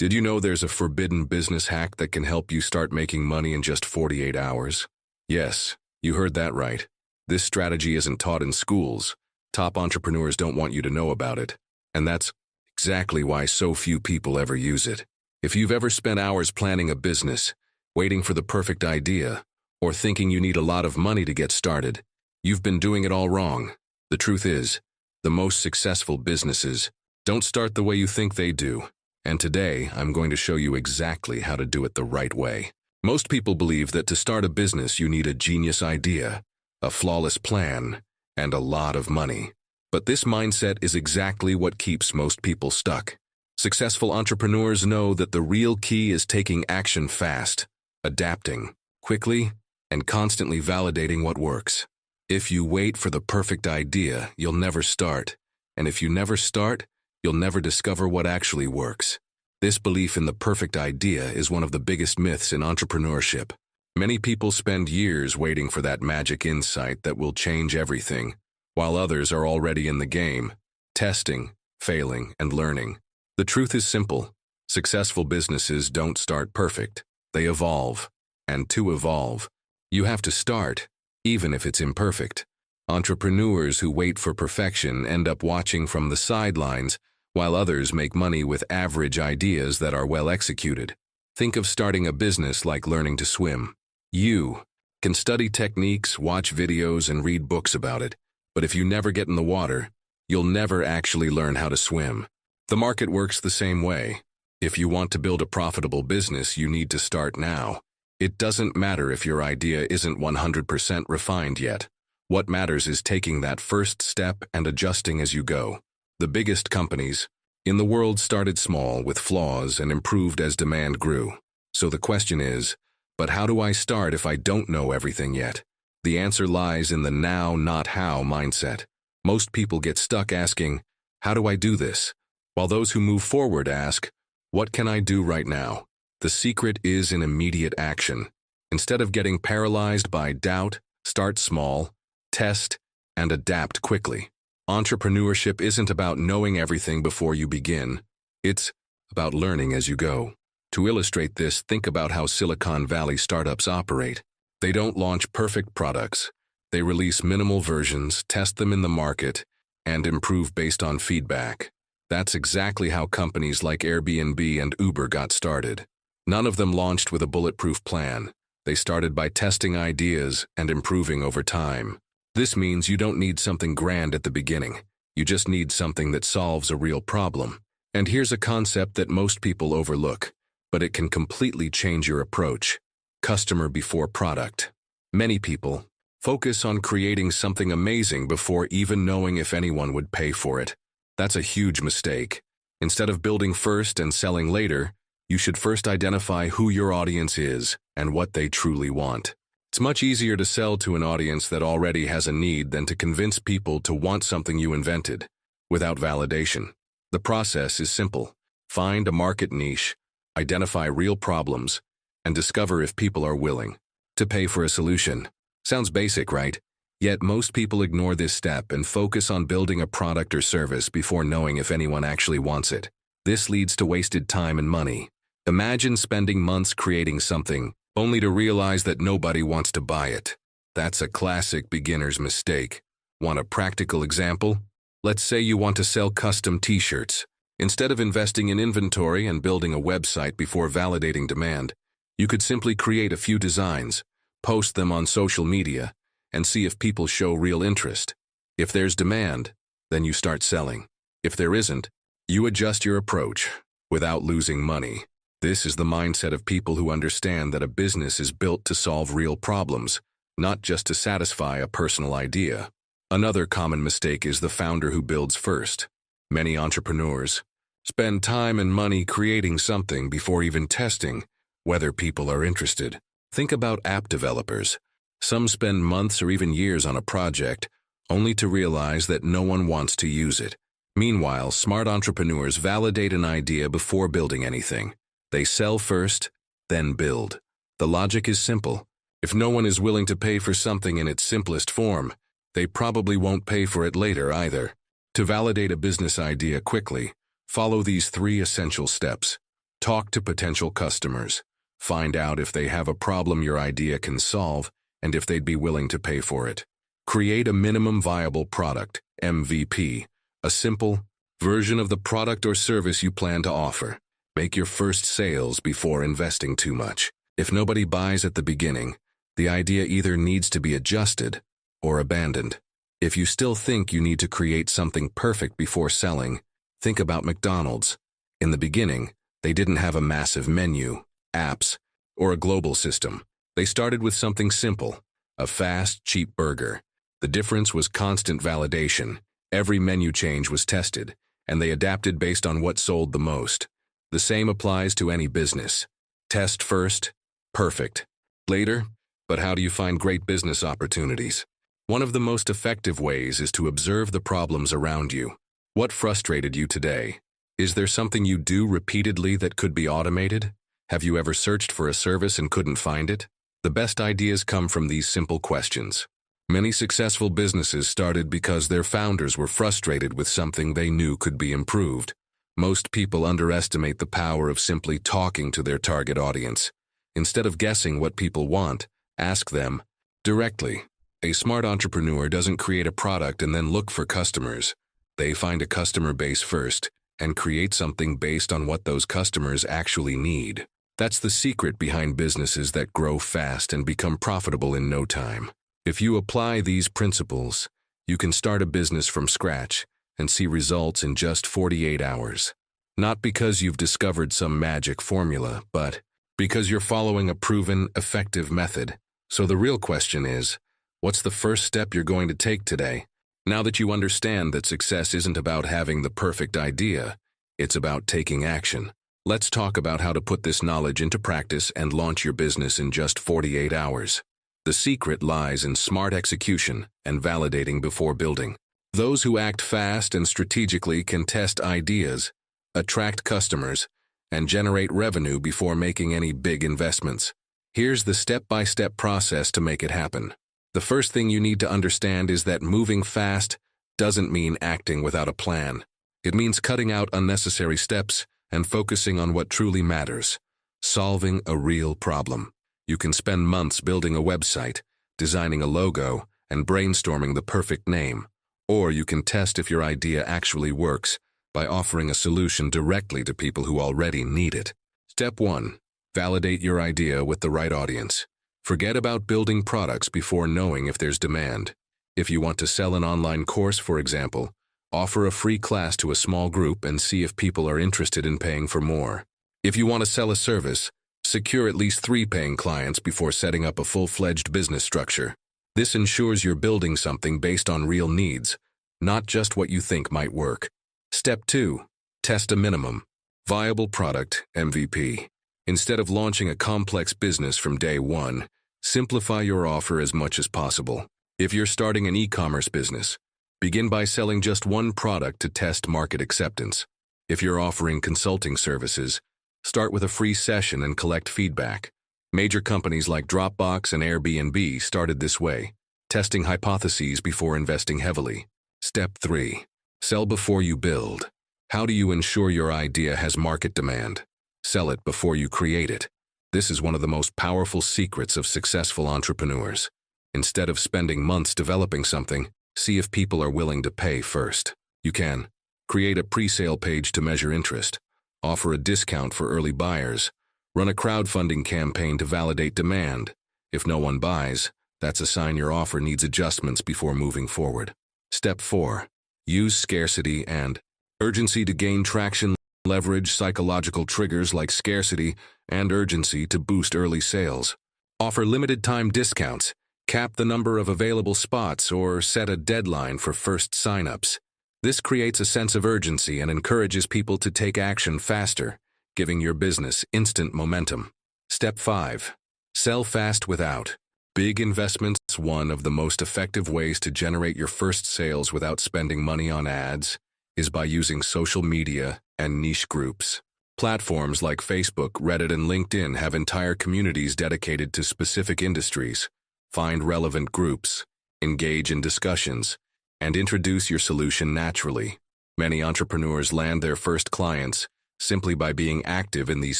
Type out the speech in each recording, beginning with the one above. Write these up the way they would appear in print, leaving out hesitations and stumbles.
Did you know there's a forbidden business hack that can help you start making money in just 48 hours? Yes, you heard that right. This strategy isn't taught in schools. Top entrepreneurs don't want you to know about it. And that's exactly why so few people ever use it. If you've ever spent hours planning a business, waiting for the perfect idea, or thinking you need a lot of money to get started, you've been doing it all wrong. The truth is, the most successful businesses don't start the way you think they do. And today, I'm going to show you exactly how to do it the right way. Most people believe that to start a business, you need a genius idea, a flawless plan, and a lot of money. But this mindset is exactly what keeps most people stuck. Successful entrepreneurs know that the real key is taking action fast, adapting quickly, and constantly validating what works. If you wait for the perfect idea, you'll never start. And if you never start, you'll never discover what actually works. This belief in the perfect idea is one of the biggest myths in entrepreneurship. Many people spend years waiting for that magic insight that will change everything, while others are already in the game, testing, failing, and learning. The truth is simple. Successful businesses don't start perfect. They evolve. And to evolve, you have to start, even if it's imperfect. Entrepreneurs who wait for perfection end up watching from the sidelines, while others make money with average ideas that are well executed. Think of starting a business like learning to swim. You can study techniques, watch videos, and read books about it, but if you never get in the water, you'll never actually learn how to swim. The market works the same way. If you want to build a profitable business, you need to start now. It doesn't matter if your idea isn't 100% refined yet. What matters is taking that first step and adjusting as you go. The biggest companies in the world started small with flaws and improved as demand grew. So the question is, but how do I start if I don't know everything yet? The answer lies in the now, not how mindset. Most people get stuck asking, how do I do this? While those who move forward ask, what can I do right now? The secret is in immediate action. Instead of getting paralyzed by doubt, start small, test, and adapt quickly. Entrepreneurship isn't about knowing everything before you begin. It's about learning as you go. To illustrate this, think about how Silicon Valley startups operate. They don't launch perfect products. They release minimal versions, test them in the market, and improve based on feedback. That's exactly how companies like Airbnb and Uber got started. None of them launched with a bulletproof plan. They started by testing ideas and improving over time. This means you don't need something grand at the beginning. You just need something that solves a real problem. And here's a concept that most people overlook, but it can completely change your approach. Customer before product. Many people focus on creating something amazing before even knowing if anyone would pay for it. That's a huge mistake. Instead of building first and selling later, you should first identify who your audience is and what they truly want. It's much easier to sell to an audience that already has a need than to convince people to want something you invented without validation. The process is simple. Find a market niche, identify real problems, and discover if people are willing to pay for a solution. Sounds basic, right? Yet most people ignore this step and focus on building a product or service before knowing if anyone actually wants it. This leads to wasted time and money. Imagine spending months creating something only to realize that nobody wants to buy it. That's a classic beginner's mistake. Want a practical example? Let's say you want to sell custom t-shirts. Instead of investing in inventory and building a website before validating demand, you could simply create a few designs, post them on social media, and see if people show real interest. If there's demand, then you start selling. If there isn't, you adjust your approach without losing money. This is the mindset of people who understand that a business is built to solve real problems, not just to satisfy a personal idea. Another common mistake is the founder who builds first. Many entrepreneurs spend time and money creating something before even testing whether people are interested. Think about app developers. Some spend months or even years on a project, only to realize that no one wants to use it. Meanwhile, smart entrepreneurs validate an idea before building anything. They sell first, then build. The logic is simple. If no one is willing to pay for something in its simplest form, they probably won't pay for it later either. To validate a business idea quickly, follow these 3 essential steps. Talk to potential customers. Find out if they have a problem your idea can solve and if they'd be willing to pay for it. Create a minimum viable product, MVP, a simple version of the product or service you plan to offer. Make your first sales before investing too much. If nobody buys at the beginning, the idea either needs to be adjusted or abandoned. If you still think you need to create something perfect before selling, think about McDonald's. In the beginning, they didn't have a massive menu, apps, or a global system. They started with something simple, a fast, cheap burger. The difference was constant validation. Every menu change was tested, and they adapted based on what sold the most. The same applies to any business. Test first, perfect. Later, but how do you find great business opportunities? One of the most effective ways is to observe the problems around you. What frustrated you today? Is there something you do repeatedly that could be automated? Have you ever searched for a service and couldn't find it? The best ideas come from these simple questions. Many successful businesses started because their founders were frustrated with something they knew could be improved. Most people underestimate the power of simply talking to their target audience. Instead of guessing what people want, ask them directly. A smart entrepreneur doesn't create a product and then look for customers. They find a customer base first and create something based on what those customers actually need. That's the secret behind businesses that grow fast and become profitable in no time. If you apply these principles, you can start a business from scratch and see results in just 48 hours. Not because you've discovered some magic formula, but because you're following a proven, effective method. So the real question is, what's the first step you're going to take today? Now that you understand that success isn't about having the perfect idea, it's about taking action. Let's talk about how to put this knowledge into practice and launch your business in just 48 hours. The secret lies in smart execution and validating before building. Those who act fast and strategically can test ideas, attract customers, and generate revenue before making any big investments. Here's the step-by-step process to make it happen. The first thing you need to understand is that moving fast doesn't mean acting without a plan. It means cutting out unnecessary steps and focusing on what truly matters, solving a real problem. You can spend months building a website, designing a logo, and brainstorming the perfect name. Or you can test if your idea actually works by offering a solution directly to people who already need it. Step 1. Validate your idea with the right audience. Forget about building products before knowing if there's demand. If you want to sell an online course, for example, offer a free class to a small group and see if people are interested in paying for more. If you want to sell a service, secure at least 3 paying clients before setting up a full-fledged business structure. This ensures you're building something based on real needs, not just what you think might work. Step 2. Test a minimum viable product, MVP. Instead of launching a complex business from day one, simplify your offer as much as possible. If you're starting an e-commerce business, begin by selling just one product to test market acceptance. If you're offering consulting services, start with a free session and collect feedback. Major companies like Dropbox and Airbnb started this way, testing hypotheses before investing heavily. Step 3. Sell before you build. How do you ensure your idea has market demand? Sell it before you create it. This is one of the most powerful secrets of successful entrepreneurs. Instead of spending months developing something, see if people are willing to pay first. You can create a pre-sale page to measure interest, offer a discount for early buyers, run a crowdfunding campaign to validate demand. If no one buys, that's a sign your offer needs adjustments before moving forward. Step 4. Use scarcity and urgency to gain traction. Leverage psychological triggers like scarcity and urgency to boost early sales. Offer limited-time discounts, cap the number of available spots, or set a deadline for first sign-ups. This creates a sense of urgency and encourages people to take action faster, giving your business instant momentum. Step 5. Sell fast without big investments. One of the most effective ways to generate your first sales without spending money on ads is by using social media and niche groups. Platforms like Facebook, Reddit, and LinkedIn have entire communities dedicated to specific industries. Find relevant groups, engage in discussions, and introduce your solution naturally. Many entrepreneurs land their first clients simply by being active in these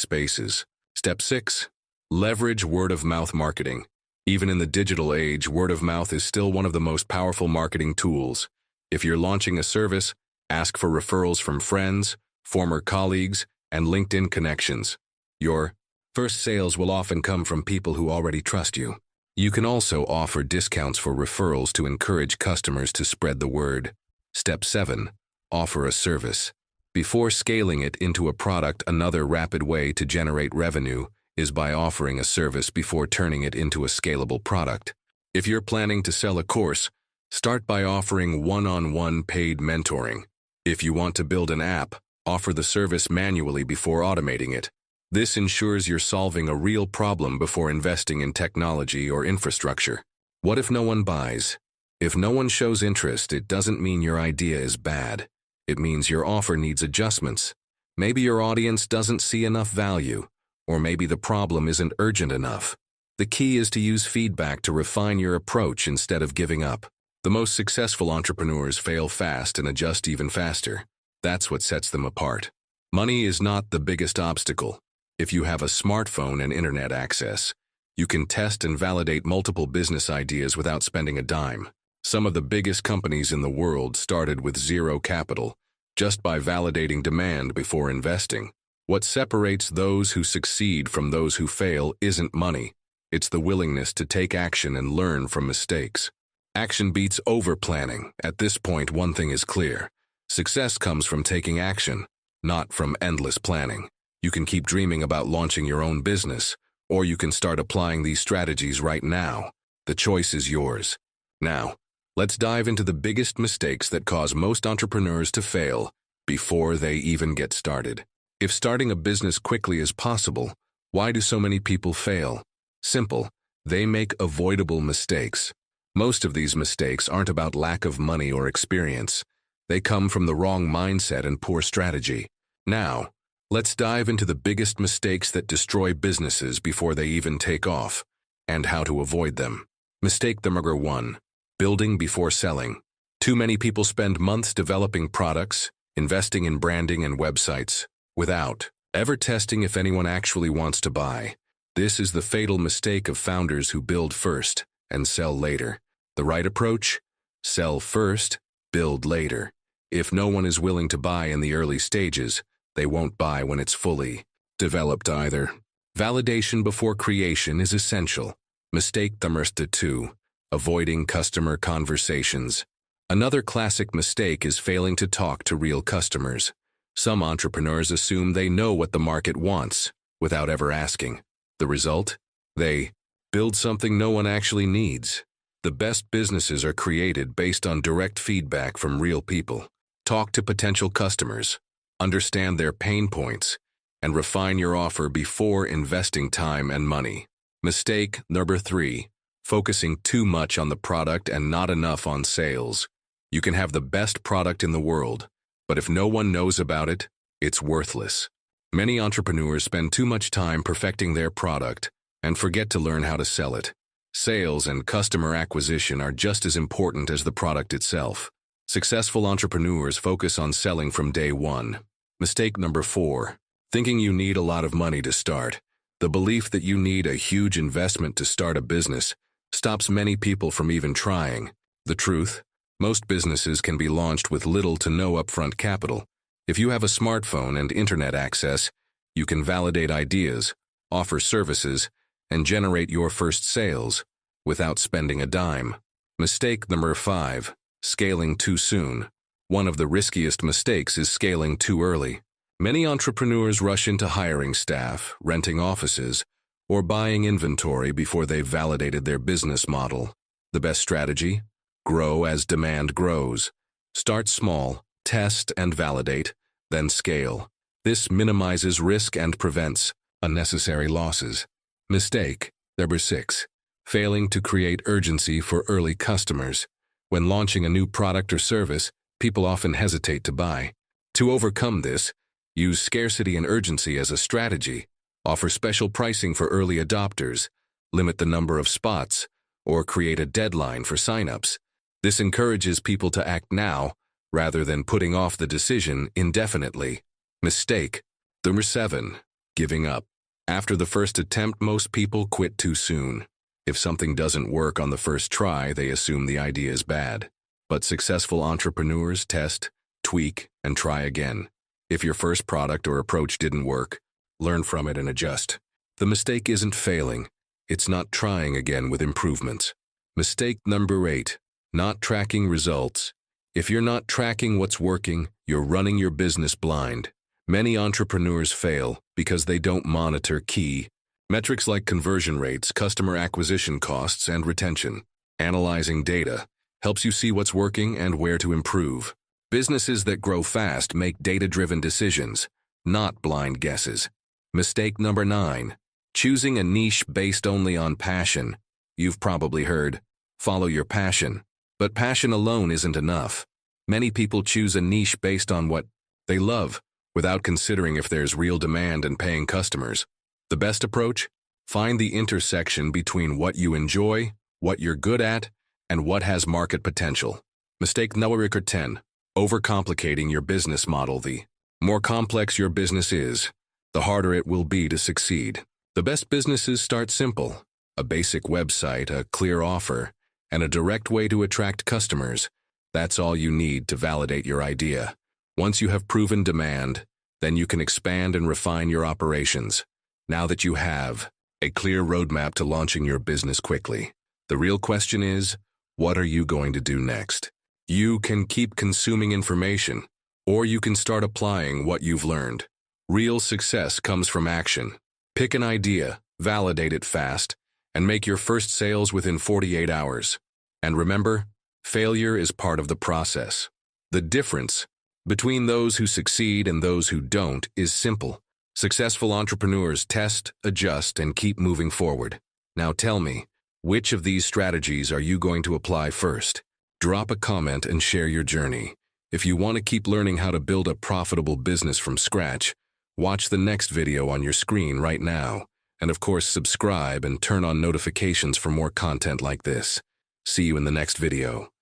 spaces. Step 6. Leverage word-of-mouth marketing. Even in the digital age, word-of-mouth is still one of the most powerful marketing tools. If you're launching a service, ask for referrals from friends, former colleagues, and LinkedIn connections. Your first sales will often come from people who already trust you. You can also offer discounts for referrals to encourage customers to spread the word. Step 7. Offer a service. Before scaling it into a product, another rapid way to generate revenue is by offering a service before turning it into a scalable product. If you're planning to sell a course, start by offering one-on-one paid mentoring. If you want to build an app, offer the service manually before automating it. This ensures you're solving a real problem before investing in technology or infrastructure. What if no one buys? If no one shows interest, it doesn't mean your idea is bad. It means your offer needs adjustments. Maybe your audience doesn't see enough value, or maybe the problem isn't urgent enough. The key is to use feedback to refine your approach instead of giving up. The most successful entrepreneurs fail fast and adjust even faster. That's what sets them apart. Money is not the biggest obstacle. If you have a smartphone and internet access, you can test and validate multiple business ideas without spending a dime. Some of the biggest companies in the world started with zero capital, just by validating demand before investing. What separates those who succeed from those who fail isn't money. It's the willingness to take action and learn from mistakes. Action beats over-planning. At this point, one thing is clear. Success comes from taking action, not from endless planning. You can keep dreaming about launching your own business, or you can start applying these strategies right now. The choice is yours. Now, let's dive into the biggest mistakes that cause most entrepreneurs to fail before they even get started. If starting a business quickly is possible, why do so many people fail? Simple. They make avoidable mistakes. Most of these mistakes aren't about lack of money or experience. They come from the wrong mindset and poor strategy. Now, let's dive into the biggest mistakes that destroy businesses before they even take off, and how to avoid them. Mistake number 1. Building before selling. Too many people spend months developing products, investing in branding and websites, without ever testing if anyone actually wants to buy. This is the fatal mistake of founders who build first and sell later. The right approach? Sell first, build later. If no one is willing to buy in the early stages, they won't buy when it's fully developed either. Validation before creation is essential. Mistake number 2. Avoiding customer conversations. Another classic mistake is failing to talk to real customers. Some entrepreneurs assume they know what the market wants without ever asking. The result? They build something no one actually needs. The best businesses are created based on direct feedback from real people. Talk to potential customers, understand their pain points, and refine your offer before investing time and money. Mistake number 3. Focusing too much on the product and not enough on sales. You can have the best product in the world, but if no one knows about it, it's worthless. Many entrepreneurs spend too much time perfecting their product and forget to learn how to sell it. Sales and customer acquisition are just as important as the product itself. Successful entrepreneurs focus on selling from day one. Mistake number 4. Thinking you need a lot of money to start. The belief that you need a huge investment to start a business stops many people from even trying. The truth? Most businesses can be launched with little to no upfront capital. If you have a smartphone and internet access, you can validate ideas, offer services, and generate your first sales without spending a dime. Mistake number 5. Scaling too soon. One of the riskiest mistakes is scaling too early. Many entrepreneurs rush into hiring staff, renting offices, or buying inventory before they've validated their business model. The best strategy? Grow as demand grows. Start small, test and validate, then scale. This minimizes risk and prevents unnecessary losses. Mistake number 6. Failing to create urgency for early customers. When launching a new product or service, people often hesitate to buy. To overcome this, use scarcity and urgency as a strategy. Offer special pricing for early adopters, limit the number of spots, or create a deadline for signups. This encourages people to act now, rather than putting off the decision indefinitely. Mistake Number 7. Giving up. After the first attempt, most people quit too soon. If something doesn't work on the first try, they assume the idea is bad. But successful entrepreneurs test, tweak, and try again. If your first product or approach didn't work, learn from it and adjust. The mistake isn't failing. It's not trying again with improvements. Mistake number 8. Not tracking results. If you're not tracking what's working, you're running your business blind. Many entrepreneurs fail because they don't monitor key metrics like conversion rates, customer acquisition costs, and retention. Analyzing data helps you see what's working and where to improve. Businesses that grow fast make data-driven decisions, not blind guesses. Mistake number 9. Choosing a niche based only on passion. You've probably heard, follow your passion. But passion alone isn't enough. Many people choose a niche based on what they love, without considering if there's real demand and paying customers. The best approach? Find the intersection between what you enjoy, what you're good at, and what has market potential. Mistake number 10. Overcomplicating your business model. The more complex your business is, the harder it will be to succeed. The best businesses start simple: a basic website, a clear offer, and a direct way to attract customers. That's all you need to validate your idea. Once you have proven demand, then you can expand and refine your operations. Now that you have a clear roadmap to launching your business quickly, the real question is, what are you going to do next? You can keep consuming information, or you can start applying what you've learned. Real success comes from action. Pick an idea, validate it fast, and make your first sales within 48 hours. And remember, failure is part of the process. The difference between those who succeed and those who don't is simple. Successful entrepreneurs test, adjust, and keep moving forward. Now tell me, which of these strategies are you going to apply first? Drop a comment and share your journey. If you want to keep learning how to build a profitable business from scratch, watch the next video on your screen right now. And of course, subscribe and turn on notifications for more content like this. See you in the next video.